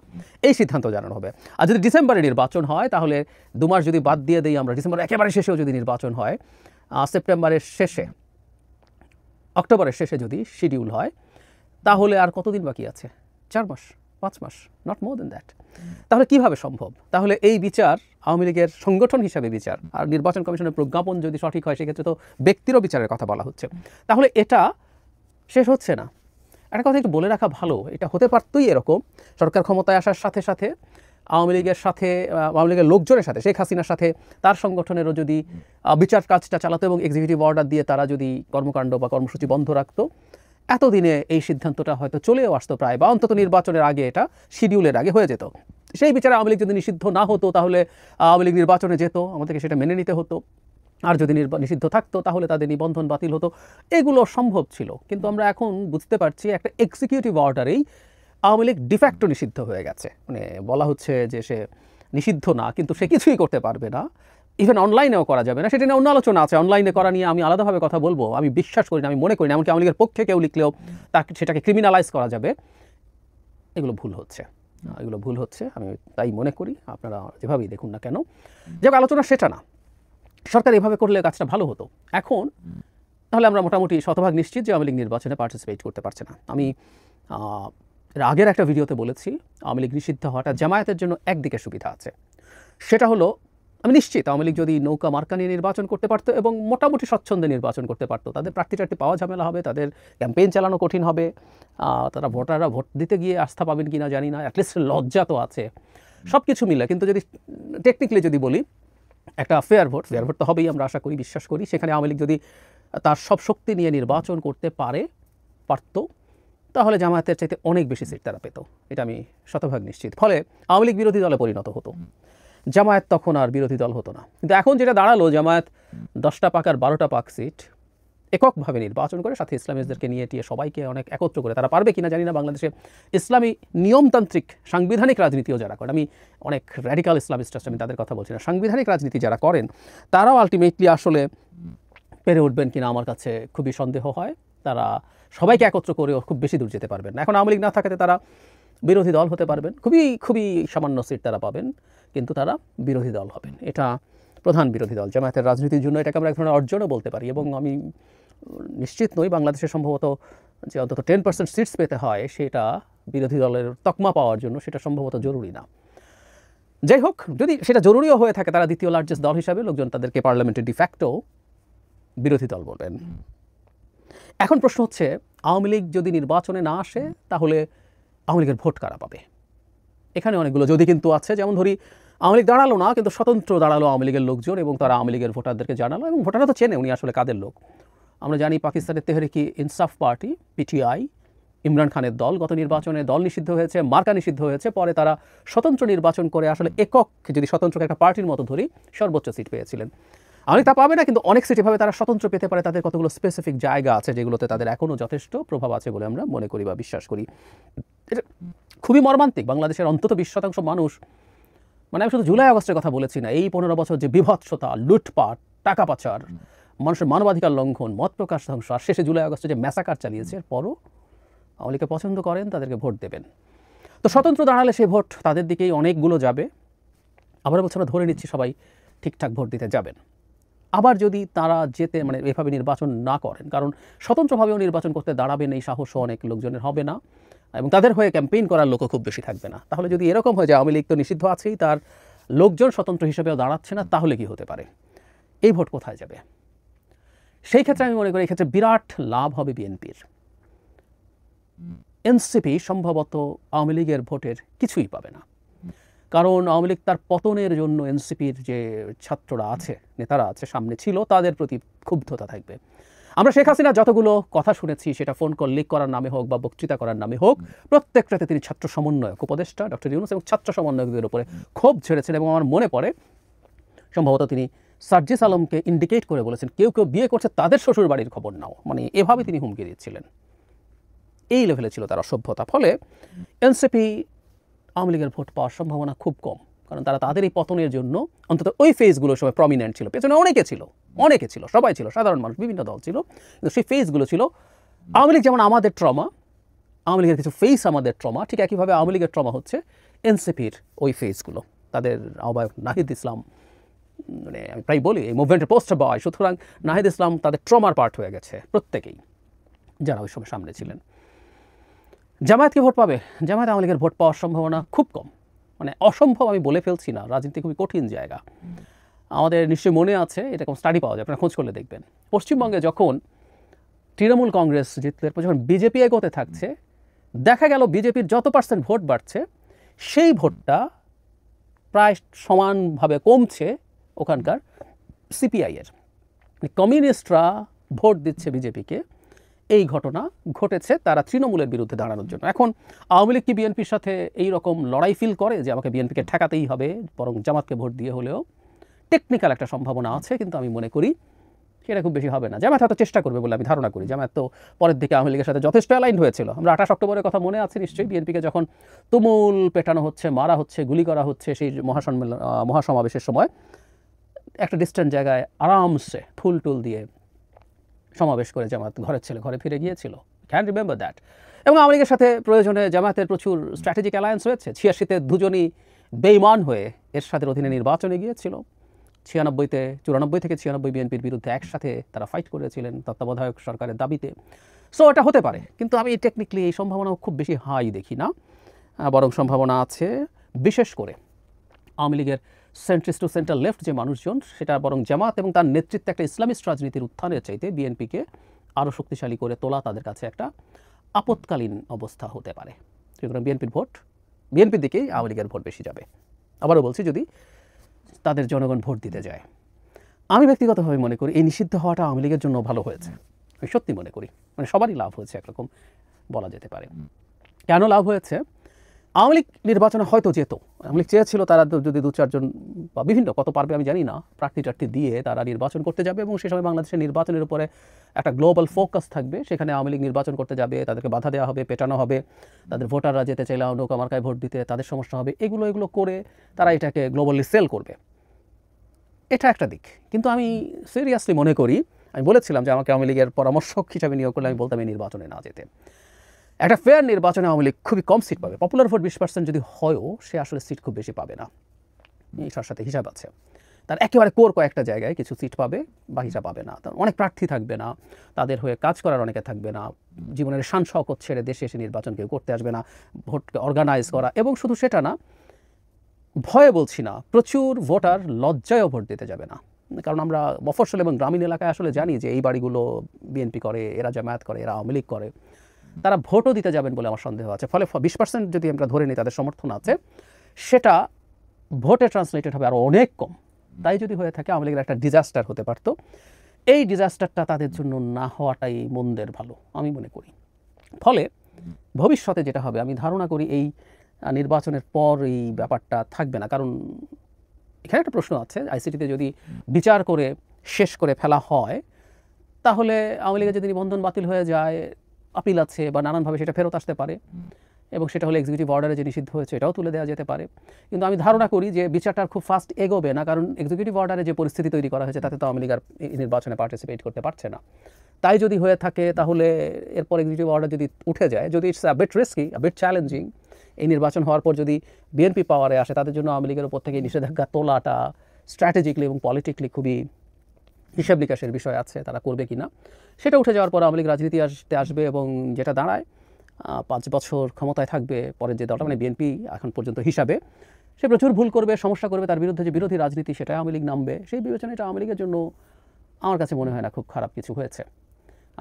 এই সিদ্ধান্ত জানানো হবে। আর যদি ডিসেম্বরে নির্বাচন হয়, তাহলে 2 মাস যদি বাদ দিয়ে দিই আমরা, ডিসেম্বর একেবারে শেষেও যদি নির্বাচন হয়, সেপ্টেম্বরের শেষে, অক্টোবরের শেষে যদি শিডিউল হয়, তাহলে আর কতদিন বাকি আছে? 4 মাস, 5 মাস, নট মোর দেন দ্যাট। তাহলে কিভাবে সম্ভব? তাহলে এই বিচার আওয়ামী লীগের সংগঠন হিসাবে বিচার, আর নির্বাচন কমিশনের প্রজ্ঞাপন যদি সঠিক হয়, সেক্ষেত্রে তো ব্যক্তিরও বিচারের কথা বলা হচ্ছে, তাহলে এটা শেষ হচ্ছে না। একটা কথা একটু বলে রাখা ভালো, এটা হতে পারতই এরকম, সরকার ক্ষমতায় আসার সাথে সাথে আওয়ামী লীগের সাথে, আওয়ামী লীগের লোকজনের সাথে, শেখ হাসিনার সাথে তার সংগঠনেরও যদি বিচার কাজটা চালাতো এবং এক্সিকিউটিভ অর্ডার দিয়ে তারা যদি কর্মকাণ্ড বা কর্মসূচি বন্ধ রাখতো, এতদিনে এই সিদ্ধান্তটা হয়তো চলেও আসতো প্রায়, বা অন্তত নির্বাচনের আগে, এটা শিডিউলের আগে হয়ে যেত। সেই বিচারে আওয়ামী লীগ যদি নিষিদ্ধ না হতো, তাহলে আওয়ামী লীগ নির্বাচনে যেত, আমাদেরকে সেটা মেনে নিতে হতো। আর যদি নিষিদ্ধ থাকতো, তাহলে তাদের নিবন্ধন বাতিল হতো। এগুলো সম্ভব ছিল, কিন্তু আমরা এখন বুঝতে পারছি একটা এক্সিকিউটিভ অর্ডারেই আওয়ামী লীগ ডিফ্যাক্টো নিষিদ্ধ হয়ে গেছে, মানে বলা হচ্ছে যে সে নিষিদ্ধ না, কিন্তু সে কিছুই করতে পারবে না, ইভেন অনলাইনেও করা যাবে না, সেটা নিয়ে অন্য আলোচনা আছে। অনলাইনে করা নিয়ে আমি আলাদাভাবে কথা বলবো, আমি বিশ্বাস করি না, আমি মনে করি না এমনকি আওয়ামী লীগের পক্ষে কেউ লিখলেও তাকে সেটাকে ক্রিমিনালাইজ করা যাবে। এগুলো ভুল হচ্ছে, এগুলো ভুল হচ্ছে, আমি তাই মনে করি। আপনারা যেভাবেই দেখুন না কেন, যে আলোচনা সেটা না, সরকার এভাবে করলে কাজটা ভালো হতো। এখন তাহলে আমরা মোটামুটি শতভাগ নিশ্চিত যে আওয়ামী লীগ নির্বাচনে পার্টিসিপেট করতে পারছে না। আমি এর আগের একটা ভিডিওতে বলেছি আওয়ামী লীগ নিষিদ্ধ হওয়াটা জামায়াতের জন্য একদিকে সুবিধা আছে, সেটা হলো আমি নিশ্চিত আওয়ামী লীগ যদি নৌকা মার্কা নিয়ে নির্বাচন করতে পারতো এবং মোটামুটি স্বচ্ছন্দে নির্বাচন করতে পারতো, তাদের প্রার্থী টার্থী পাওয়া ঝামেলা হবে, তাদের ক্যাম্পেইন চালানো কঠিন হবে, তারা ভোটাররা ভোট দিতে গিয়ে আস্থা পাবেন কিনা জানি না, অ্যাটলিস্ট লজ্জা তো আছে, সব কিছু মিলে। কিন্তু যদি টেকনিক্যালি যদি বলি একটা ফেয়ার ভোট তো হবেই আমরা আশা করি, বিশ্বাস করি, সেখানে আওয়ামী লীগ যদি তার সব শক্তি নিয়ে নির্বাচন করতে পারতো তাহলে জামায়াতের চাইতে অনেক বেশি সিট তারা পেত, এটা আমি শতভাগ নিশ্চিত। ফলে আওয়ামী লীগ বিরোধী দলে পরিণত হতো, জামায়াত তখন আর বিরোধী দল হতো না। কিন্তু এখন যেটা দাঁড়ালো, জামায়াত 10টা পাক আর 12টা পাক সিট এককভাবে নির্বাচন করে, সাথে ইসলামিস্টদেরকে নিয়ে টিয়ে সবাইকে অনেক একত্র করে, তারা পারবে কিনা জানি না। বাংলাদেশে ইসলামী নিয়মতান্ত্রিক সাংবিধানিক রাজনীতিও যারা করেন, আমি অনেক র্যাডিক্যাল ইসলামিস্ট আছে, আমি তাদের কথা বলছি না, সাংবিধানিক রাজনীতি যারা করেন তারাও আলটিমেটলি আসলে পেরে উঠবেন কিনা আমার কাছে খুবই সন্দেহ হয়। তারা সবাইকে একত্র করেও খুব বেশি দূর যেতে পারবেন না। এখন আওয়ামী লীগ না থাকাতে তারা বিরোধী দল হতে পারবেন, খুবই সামান্য সিট তারা পাবেন, কিন্তু তারা বিরোধী দল হবেন। এটা প্রধান বিরোধী দল জামায়াতের রাজনীতির জন্য, এটাকে আমরা এক ধরনের অর্জনও বলতে পারি। এবং আমি নিশ্চিত নই বাংলাদেশে সম্ভবত যে অন্তত 10% সিটস পেতে হয়, সেটা বিরোধী দলের তকমা পাওয়ার জন্য সেটা সম্ভবত জরুরি না। যাই হোক, যদি সেটা জরুরিও হয়ে থাকে, তারা দ্বিতীয় লার্জেস্ট দল হিসাবে লোকজন তাদেরকে পার্লামেন্টে ডিফ্যাক্টো বিরোধী দল বলবেন। এখন প্রশ্ন হচ্ছে, আওয়ামী লীগ যদি নির্বাচনে না আসে তাহলে আওয়ামী লীগের ভোট কারা পাবে? এখানে অনেকগুলো যদি কিন্তু আছে। যেমন ধরি আওয়ামী লীগ দাঁড়ালো না, কিন্তু স্বতন্ত্র দাঁড়ালো আওয়ামী লীগের লোকজন, এবং তারা আওয়ামী লীগের ভোটারদেরকে জানালো, এবং ভোটাররা তো চেনে উনি আসলে কাদের লোক। আমরা জানি পাকিস্তানের তেহরিক ইনসাফ পার্টি পিটিআই, ইমরান খানের দল, গত নির্বাচনে দল নিষিদ্ধ হয়েছে, মার্কা নিষিদ্ধ হয়েছে, পরে তারা স্বতন্ত্র নির্বাচন করে আসলে একক, যদি স্বতন্ত্রকে একটা পার্টির মতো ধরি, সর্বোচ্চ সিট পেয়েছিলেন। আওয়ামী লীগ তা পাবে না, কিন্তু অনেক সিট এভাবে তারা স্বতন্ত্র পেতে পারে। তাদের কতগুলো স্পেসিফিক জায়গা আছে যেগুলোতে তাদের এখনও যথেষ্ট প্রভাব আছে বলে আমরা মনে করি বা বিশ্বাস করি। এটা খুবই মর্মান্তিক। বাংলাদেশের অন্তত 20% মানুষ, মানে আমি শুধু জুলাই আগস্টের কথা বলেছি না, এই 15 বছর যে বিভৎসতা, লুটপাট, টাকা পাচার, মানুষের মানবাধিকার লঙ্ঘন, মত প্রকাশ ধ্বংস, আর শেষে জুলাই আগস্টে যে ম্যাসাকার চালিয়েছে, এরপরও আওয়ামী লীগকে পছন্দ করেন, তাদেরকে ভোট দেবেন। তো স্বতন্ত্র দাঁড়ালে সেই ভোট তাদের দিকেই অনেকগুলো যাবে। আবার বছর ধরে নিচ্ছি সবাই ঠিকঠাক ভোট দিতে যাবেন। আবার যদি তারা যেতে মানে এভাবে নির্বাচন না করেন, কারণ স্বতন্ত্রভাবেও নির্বাচন করতে দাঁড়াবেন এই সাহসও অনেক লোকজনের হবে না, এবং তাদের হয়ে ক্যাম্পেইন করার লোকও খুব বেশি থাকবে না। তাহলে যদি এরকম হয় যে আওয়ামী লীগ তো নিষিদ্ধ আছেই, তার লোকজন স্বতন্ত্র হিসেবেও দাঁড়াচ্ছে না, তাহলে কি হতে পারে? এই ভোট কোথায় যাবে? সেই ক্ষেত্রে আমি মনে করি এই ক্ষেত্রে বিরাট লাভ হবে বিএনপির। এনসিপি সম্ভবত আওয়ামী লীগের ভোটের কিছুই পাবে না, কারণ আওয়ামী লীগ তার পতনের জন্য এনসিপির যে ছাত্ররা আছে, নেতারা আছে, সামনে ছিল, তাদের প্রতি ক্ষুব্ধতা থাকবে। আমরা শেখ হাসিনা যতগুলো কথা শুনেছি, সেটা ফোন কল লিক করার নামে হোক বা বক্তৃতা করার নামে হোক, প্রত্যেকটাতে তিনি ছাত্র সমন্বয়ক উপদেষ্টা ডক্টর ইউনূস এবং ছাত্র সমন্বয়কদের উপরে ক্ষোভ ঝেড়েছেন। এবং আমার মনে পড়ে সম্ভবত তিনি সার্জিস আলমকে ইন্ডিকেট করে বলেছেন, কেউ কেউ বিয়ে করছে তাদের শ্বশুর বাড়ির খবর নাও, মানে এভাবে তিনি হুমকি দিচ্ছিলেন। এই লেভেলে ছিল তার অসভ্যতা। ফলে এনসিপি আওয়ামী লীগের ভোট পাওয়ার সম্ভাবনা খুব কম, কারণ তারা তাদের এই পতনের জন্য অন্তত ওই ফেজগুলোর সময় প্রমিনেন্ট ছিল। পেছনে অনেকে ছিল, সবাই ছিল, সাধারণ মানুষ, বিভিন্ন দল ছিল, কিন্তু সেই ফেজগুলো ছিল। আওয়ামী লীগ যেমন আমাদের ট্রমা, আওয়ামী লীগের কিছু ফেস আমাদের ট্রমা, ঠিক একইভাবে আওয়ামী লীগের ট্রমা হচ্ছে এনসিপির ওই ফেজগুলো। তাদের আহ্বায়ক নাহিদ ইসলাম, মানে আমি প্রায় বলি এই মুভমেন্টের পোস্টার বয়, সুতরাং নাহিদ ইসলাম তাদের ট্রমার পার্ট হয়ে গেছে প্রত্যেকেই, যারা ওই সময় সামনে ছিলেন। জামায়াত কি ভোট পাবে? জামায়াত আওয়ামী লীগের ভোট পাওয়ার সম্ভাবনা খুব কম, মানে অসম্ভব আমি বলে ফেলছি না, রাজনীতি খুবই কঠিন জায়গা। আমাদের নিশ্চয়ই মনে আছে, এরকম স্টাডি পাওয়া যায়, আপনারা খোঁজ করলে দেখবেন। পশ্চিমবঙ্গে যখন তৃণমূল কংগ্রেস জিতলে, যখন বিজেপি এগোতে থাকছে, দেখা গেল বিজেপির যত % ভোট বাড়ছে, সেই ভোটটা প্রায় সমানভাবে কমছে ওখানকার সিপিআইয়ের। কমিউনিস্টরা ভোট দিচ্ছে বিজেপিকে, এই ঘটনা ঘটেছে তারা তৃণমূলের বিরুদ্ধে দাঁড়ানোর জন্য। এখন আওয়ামী লীগ কি বিএনপির সাথে এই রকম লড়াই ফিল করে যে আমাকে বিএনপিকে ঠেকাতেই হবে, বরং জামাতকে ভোট দিয়ে হলেও? টেকনিক্যাল একটা সম্ভাবনা আছে, কিন্তু আমি মনে করি সেটা খুব বেশি হবে না। জামায়াত হয়তো চেষ্টা করবে বলে আমি ধারণা করি। জামায়াত তো পরের দিকে আওয়ামী লীগের সাথে যথেষ্ট অ্যালাইন হয়েছিল। আমরা 28 অক্টোবরের কথা মনে আছে নিশ্চয়ই, বিএনপিকে যখন তুমুল পেটানো হচ্ছে, মারা হচ্ছে, গুলি করা হচ্ছে, সেই মহাসমাবেশের সময় একটা ডিস্টেন্ট জায়গায় আরামসে ফুল টুল দিয়ে সমাবেশ করে জামায়াত ঘরের ছেলে ঘরে ফিরে গিয়েছিল। Can remember that. এবং আওয়ামী লীগের সাথে প্রয়োজনে জামায়াতের প্রচুর স্ট্র্যাটেজিক অ্যালায়েন্স হয়েছে। 86-তে দুজনই বেইমান হয়ে এরশাদের অধীনে নির্বাচনে গিয়েছিল। 94 থেকে 96 বিএনপির বিরুদ্ধে একসাথে তারা ফাইট করেছিলেন তত্ত্বাবধায়ক সরকারের দাবিতে। সো এটা হতে পারে, কিন্তু আমি টেকনিক্যালি এই সম্ভাবনা খুব বেশি হাই দেখি না। বরং সম্ভাবনা আছে বিশেষ করে আওয়ামী লীগের সেন্ট্রিস্ট টু সেন্টার লেফট যে মানুষজন, সেটা বরং জামাত এবং তার নেতৃত্বে একটা ইসলামিস্ট রাজনীতির উত্থানের চাইতে বিএনপিকে আরও শক্তিশালী করে তোলা তাদের কাছে একটা আপৎকালীন অবস্থা হতে পারে। সুতরাং বিএনপির দিকেই আওয়ামী লীগের ভোট বেশি যাবে। আবারও বলছি, যদি তাদের জনগণ ভোট দিতে যায়। আমি ব্যক্তিগতভাবে মনে করি এই নিষিদ্ধ হওয়াটা আওয়ামী লীগের জন্য ভালো হয়েছে। আমি সত্যি মনে করি, মানে সবারই লাভ হয়েছে একরকম বলা যেতে পারে। কেন লাভ হয়েছে? আওয়ামী লীগ নির্বাচনে হয়তো যেত, আওয়ামী লীগ চেয়েছিল তারা যদি 2-4 জন বা বিভিন্ন কত পারবে আমি জানি না, প্রার্থী দিয়ে তারা নির্বাচন করতে যাবে এবং সে সময় বাংলাদেশের নির্বাচনের উপরে একটা গ্লোবাল ফোকাস থাকবে। সেখানে আওয়ামী লীগ নির্বাচন করতে যাবে, তাদেরকে বাধা দেওয়া হবে, পেটানো হবে, তাদের ভোটাররা যেতে চাইলে নৌকা মার্কায় ভোট দিতে তাদের সমস্যা হবে, এগুলো করে তারা এটাকে গ্লোবালি সেল করবে। এটা একটা দিক। কিন্তু আমি সিরিয়াসলি মনে করি, আমি বলেছিলাম যে আমাকে আওয়ামী লীগের পরামর্শক হিসাবে নিয়োগ করলে আমি বলতাম এই নির্বাচনে না যেতে। একটা ফেয়ার নির্বাচনে আওয়ামী লীগ খুবই কম সিট পাবে। পপুলার ভোট 20% যদি হয়ও, সে আসলে সিট খুব বেশি পাবে না। এটার সাথে হিসাব আছে। তার একেবারে কোর কয়েকটা জায়গায় কিছু সিট পাবে, বাকিটা পাবে না। তার অনেক প্রার্থী থাকবে না, তাদের হয়ে কাজ করার অনেকে থাকবে না, জীবনের শান শওকত ছেড়ে দেশে এসে নির্বাচন কেউ করতে আসবে না, ভোটকে অর্গানাইজ করা। এবং শুধু সেটা না, ভয়ে বলছি না, প্রচুর ভোটার লজ্জায়ও ভোট দিতে যাবে না। কারণ আমরা মফস্বল এবং গ্রামীণ এলাকায় আসলে জানি যে এই বাড়িগুলো বিএনপি করে, এরা জামায়াত করে, এরা আওয়ামী লীগ করে, তারা ভোটও দিতে যাবেন বলে আমার সন্দেহ আছে। ফলে 20% যদি আমরা ধরে নিই তাদের সমর্থন আছে, সেটা ভোটে ট্রান্সলেটেড হবে আরও অনেক কম। তাই যদি হয়ে থাকে আওয়ামী লীগের একটা ডিজাস্টার হতে পারতো। এই ডিজাস্টারটা তাদের জন্য না হওয়াটাই মন্দের ভালো আমি মনে করি। ফলে ভবিষ্যতে যেটা হবে, আমি ধারণা করি এই নির্বাচনের পর এই ব্যাপারটা থাকবে না। কারণ এখানে একটা প্রশ্ন আছে, আইসিটিতে যদি বিচার করে শেষ করে ফেলা হয়, তাহলে আওয়ামী লীগের যদি নিবন্ধন বাতিল হয়ে যায়, আপিল আছে বা নানানভাবে সেটা ফেরত আসতে পারে, এবং সেটা হলে এক্সিকিউটিভ অর্ডারে যে নিষিদ্ধ হয়েছে এটাও তুলে দেওয়া যেতে পারে। কিন্তু আমি ধারণা করি যে বিচারটা খুব ফাস্ট এগোবে না, কারণ এক্সিকিউটিভ অর্ডারে যে পরিস্থিতি তৈরি করা হয়েছে তাতে তো আওয়ামী লীগ আর নির্বাচনে পার্টিসিপেট করতে পারছে না। তাই যদি হয়ে থাকে, তাহলে এরপর এক্সিকিউটিভ অর্ডার যদি উঠে যায়, যদি it's a bit risky, a bit challenging, এই নির্বাচন হওয়ার পর যদি বিএনপি পাওয়ারে আসে, তাদের জন্য আওয়ামী লীগের উপর থেকে নিষেধাজ্ঞা তোলাটা স্ট্র্যাটেজিক্যালি এবং পলিটিক্যালি খুবই হিসাব নিকাশের বিষয় আছে, তারা করবে কিনা। সেটা উঠে যাওয়ার পর আওয়ামী লীগ রাজনীতি আসবে এবং যেটা দাঁড়ায় 5 বছর ক্ষমতায় থাকবে পরের যে দলটা, মানে বিএনপি এখন পর্যন্ত হিসাবে, সে প্রচুর ভুল করবে, সমস্যা করবে, তার বিরুদ্ধে যে বিরোধী রাজনীতি সেটা আওয়ামী লীগ নামবে। সেই বিবেচনাটা আওয়ামী লীগের জন্য আমার কাছে মনে হয় না খুব খারাপ কিছু হয়েছে।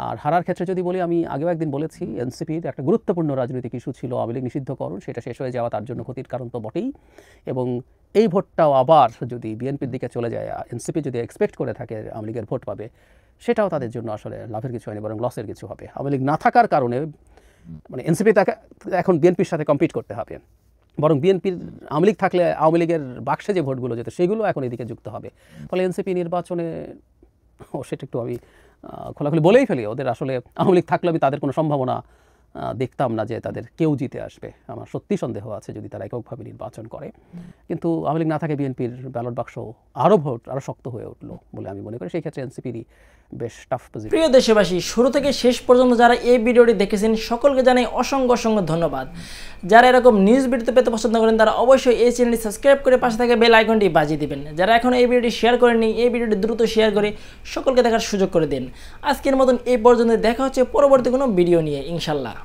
আর হারার ক্ষেত্রে যদি বলি, আমি আগেও একদিন বলেছি, এনসিপির একটা গুরুত্বপূর্ণ রাজনৈতিক ইস্যু ছিল আওয়ামী লীগ নিষিদ্ধকরণ, সেটা শেষ হয়ে যাওয়া তার জন্য ক্ষতির কারণ তো বটেই। এবং এই ভোটটাও আবার যদি বিএনপির দিকে চলে যায়, এনসিপি যদি এক্সপেক্ট করে থাকে আওয়ামী লীগের ভোট পাবে, সেটাও তাদের জন্য আসলে লাভের কিছু হয়নি, বরং লসের কিছু হবে। আওয়ামী লীগ না থাকার কারণে, মানে এনসিপি এখন বিএনপির সাথে কম্পিট করতে হবে, বরং আওয়ামী লীগ থাকলে আওয়ামী লীগের বাক্সে যে ভোটগুলো যেত সেগুলো এখন এদিকে যুক্ত হবে। ফলে এনসিপি নির্বাচনে, সেটা একটু আমি খোলাখুলি বলেই ফেলি, ওদের আসলে আওয়ামী লীগ থাকলে আমি তাদের কোনো সম্ভাবনা দেখতাম না যে তাদের কেউ জিতে আসবে। আমার সত্যি সন্দেহ আছে যদি তারা এককভাবে নির্বাচন করে। কিন্তু আওয়ামী লীগ না থাকে বিএনপির ব্যালট বাক্স আরও শক্ত হয়ে উঠলো বলে আমি মনে করি। সেই ক্ষেত্রে এনসিপিরই বেশ টাফ পজিশন। প্রিয় দেশবাসী, শুরু থেকে শেষ পর্যন্ত যারা এই ভিডিওটি দেখেছেন সকলকে জানাই অসংখ্য ধন্যবাদ। যারা এরকম নিউজ ভিডিওতে পেতে পছন্দ করেন তারা অবশ্যই এই চ্যানেলটি সাবস্ক্রাইব করে পাশে থাকা বেল আইকনটি বাজিয়ে দিবেন। যারা এখনও এই ভিডিওটি শেয়ার করেননি, এই ভিডিওটি দ্রুত শেয়ার করে সকলকে দেখার সুযোগ করে দিন। আজকের মতন এই পর্যন্ত, দেখা হচ্ছে পরবর্তী কোনো ভিডিও নিয়ে ইনশাল্লাহ।